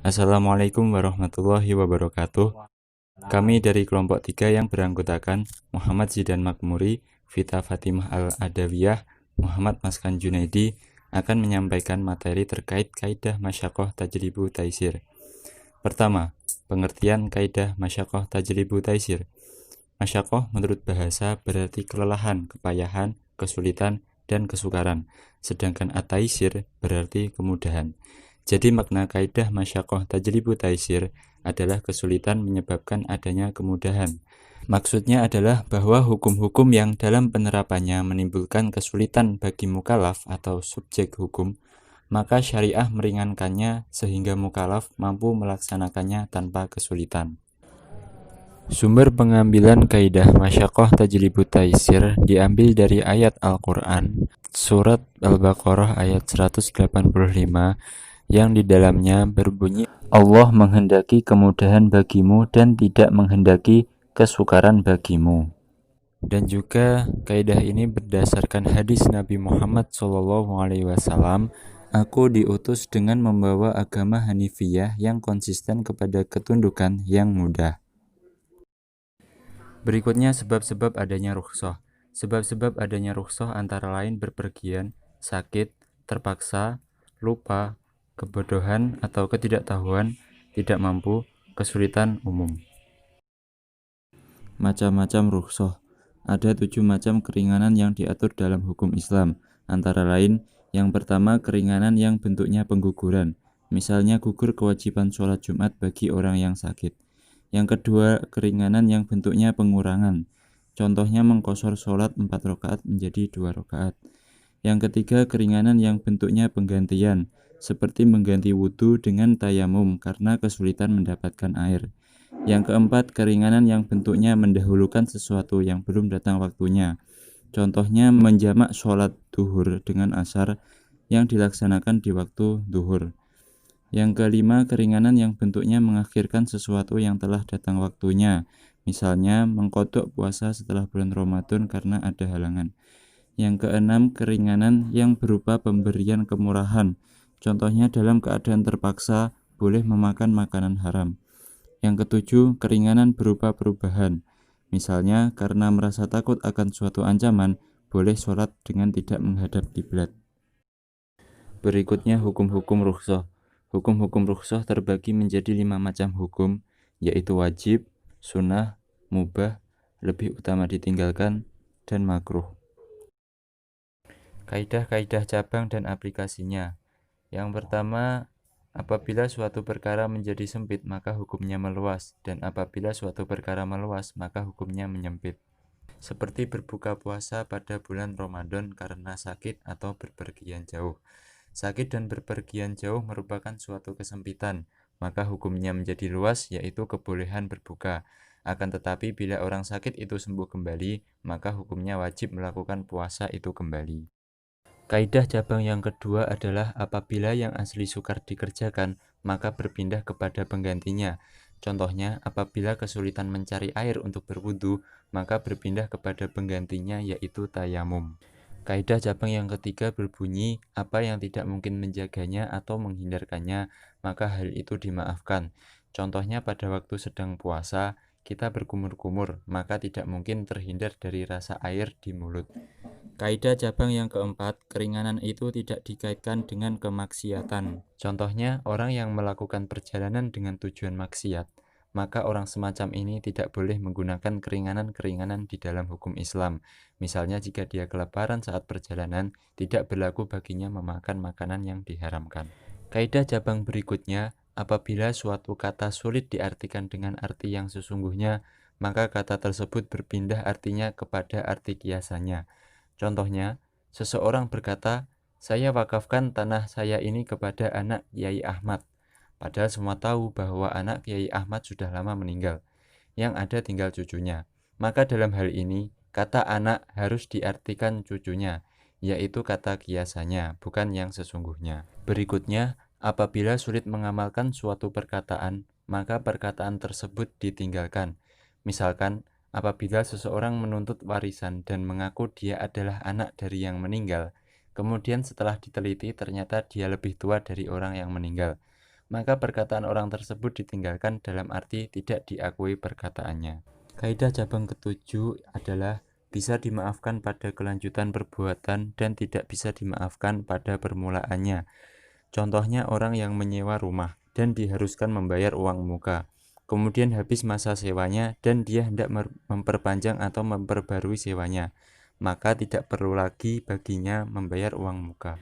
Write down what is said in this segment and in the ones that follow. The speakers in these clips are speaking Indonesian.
Assalamualaikum warahmatullahi wabarakatuh. Kami dari kelompok 3 yang beranggotakan Muhammad Zidan Makmuri, Vita Fatimah Al-Adawiyah, Muhammad Maskan Junaidi akan menyampaikan materi terkait kaidah masyakoh tajribu taisir. Pertama, pengertian kaidah masyakoh tajribu taisir. Masyakoh menurut bahasa berarti kelelahan, kepayahan, kesulitan, dan kesukaran. Sedangkan at-taisir berarti kemudahan. Jadi makna kaidah masyakoh tajribu taisir adalah kesulitan menyebabkan adanya kemudahan. Maksudnya adalah bahwa hukum-hukum yang dalam penerapannya menimbulkan kesulitan bagi mukallaf atau subjek hukum, maka syariah meringankannya sehingga mukallaf mampu melaksanakannya tanpa kesulitan. Sumber pengambilan kaidah masyakoh tajribu taisir diambil dari ayat Al-Quran, surat Al-Baqarah ayat 185, yang di dalamnya berbunyi, Allah menghendaki kemudahan bagimu dan tidak menghendaki kesukaran bagimu. Dan juga kaidah ini berdasarkan hadis Nabi Muhammad SAW, aku diutus dengan membawa agama Hanifiyah yang konsisten kepada ketundukan yang mudah. Berikutnya sebab-sebab adanya rukhsah. Sebab-sebab adanya rukhsah antara lain berpergian, sakit, terpaksa, lupa, kebodohan atau ketidaktahuan, tidak mampu, kesulitan umum. Macam-macam rukhsah. Ada 7 macam keringanan yang diatur dalam hukum Islam. Antara lain, yang pertama keringanan yang bentuknya pengguguran. Misalnya gugur kewajiban sholat Jumat bagi orang yang sakit. Yang kedua, keringanan yang bentuknya pengurangan. Contohnya mengqashar sholat 4 rakaat menjadi 2 rakaat. Yang ketiga, keringanan yang bentuknya penggantian, seperti mengganti wudhu dengan tayamum karena kesulitan mendapatkan air. Yang keempat, keringanan yang bentuknya mendahulukan sesuatu yang belum datang waktunya. Contohnya menjamak sholat duhur dengan asar yang dilaksanakan di waktu duhur. Yang kelima, keringanan yang bentuknya mengakhirkan sesuatu yang telah datang waktunya. Misalnya, mengqadha puasa setelah bulan Ramadan karena ada halangan. Yang keenam, keringanan yang berupa pemberian kemurahan. Contohnya dalam keadaan terpaksa, boleh memakan makanan haram. Yang ketujuh, keringanan berupa perubahan. Misalnya, karena merasa takut akan suatu ancaman, boleh sholat dengan tidak menghadap kiblat. Berikutnya, hukum-hukum rukhsah. Hukum-hukum rukhsah terbagi menjadi 5 macam hukum, yaitu wajib, sunnah, mubah, lebih utama ditinggalkan, dan makruh. Kaidah-kaidah cabang dan aplikasinya. Yang pertama, apabila suatu perkara menjadi sempit, maka hukumnya meluas, dan apabila suatu perkara meluas, maka hukumnya menyempit. Seperti berbuka puasa pada bulan Ramadan karena sakit atau berpergian jauh. Sakit dan berpergian jauh merupakan suatu kesempitan, maka hukumnya menjadi luas, yaitu kebolehan berbuka. Akan tetapi bila orang sakit itu sembuh kembali, maka hukumnya wajib melakukan puasa itu kembali. Kaidah cabang yang kedua adalah apabila yang asli sukar dikerjakan, maka berpindah kepada penggantinya. Contohnya, apabila kesulitan mencari air untuk berwudu, maka berpindah kepada penggantinya, yaitu tayamum. Kaidah cabang yang ketiga berbunyi, apa yang tidak mungkin menjaganya atau menghindarkannya, maka hal itu dimaafkan. Contohnya pada waktu sedang puasa, kita berkumur-kumur, maka tidak mungkin terhindar dari rasa air di mulut. Kaidah cabang yang keempat, keringanan itu tidak dikaitkan dengan kemaksiatan. Contohnya, orang yang melakukan perjalanan dengan tujuan maksiat, maka orang semacam ini tidak boleh menggunakan keringanan-keringanan di dalam hukum Islam. Misalnya jika dia kelaparan saat perjalanan, tidak berlaku baginya memakan makanan yang diharamkan. Kaidah cabang berikutnya, apabila suatu kata sulit diartikan dengan arti yang sesungguhnya, maka kata tersebut berpindah artinya kepada arti kiasannya. Contohnya, seseorang berkata, saya wakafkan tanah saya ini kepada anak Kiai Ahmad. Padahal semua tahu bahwa anak Kiai Ahmad sudah lama meninggal, yang ada tinggal cucunya. Maka dalam hal ini, kata anak harus diartikan cucunya, yaitu kata kiasannya, bukan yang sesungguhnya. Berikutnya, apabila sulit mengamalkan suatu perkataan, maka perkataan tersebut ditinggalkan. Misalkan, apabila seseorang menuntut warisan dan mengaku dia adalah anak dari yang meninggal, kemudian setelah diteliti ternyata dia lebih tua dari orang yang meninggal, maka perkataan orang tersebut ditinggalkan dalam arti tidak diakui perkataannya. Kaidah cabang ketujuh adalah bisa dimaafkan pada kelanjutan perbuatan dan tidak bisa dimaafkan pada permulaannya. Contohnya orang yang menyewa rumah dan diharuskan membayar uang muka. Kemudian habis masa sewanya dan dia hendak memperpanjang atau memperbarui sewanya, maka tidak perlu lagi baginya membayar uang muka.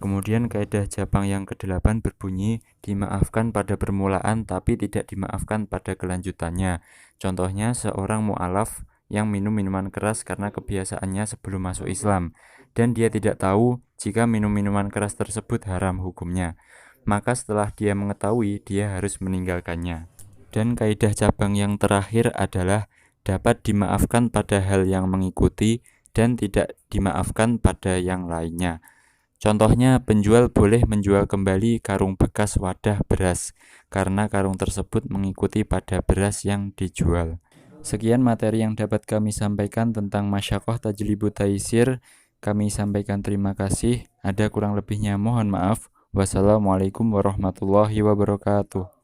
Kemudian kaidah cabang yang ke-8 berbunyi dimaafkan pada permulaan tapi tidak dimaafkan pada kelanjutannya. Contohnya seorang mu'alaf yang minum minuman keras karena kebiasaannya sebelum masuk Islam dan dia tidak tahu jika minum minuman keras tersebut haram hukumnya. Maka setelah dia mengetahui, dia harus meninggalkannya. Dan kaidah cabang yang terakhir adalah dapat dimaafkan pada hal yang mengikuti dan tidak dimaafkan pada yang lainnya. Contohnya, penjual boleh menjual kembali karung bekas wadah beras karena karung tersebut mengikuti pada beras yang dijual. Sekian materi yang dapat kami sampaikan tentang Masyakoh Tajlibu Taisir. Kami sampaikan terima kasih. Ada kurang lebihnya mohon maaf. Wassalamualaikum warahmatullahi wabarakatuh.